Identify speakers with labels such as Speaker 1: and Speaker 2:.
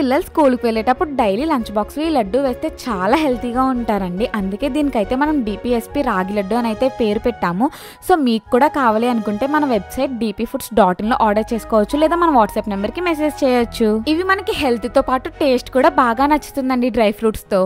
Speaker 1: పిల్లలు స్కూల్కి వెళ్ళేటప్పుడు డైలీ లంచ్ బాక్స్లో ఈ లడ్డు వేస్తే చాలా హెల్తీగా ఉంటారండి. అందుకే దీనికైతే మనం DPSP రాగి లడ్డు అని అయితే పేరు పెట్టాము. సో మీకు కూడా కావాలి అనుకుంటే మన వెబ్సైట్ dpfoods.in ఆర్డర్ చేసుకోవచ్చు, లేదా మన వాట్సాప్ నెంబర్కి మెసేజ్ చేయొచ్చు. ఇవి మనకి హెల్త్తో పాటు టేస్ట్ కూడా బాగా నచ్చుతుందండి డ్రై ఫ్రూట్స్తో.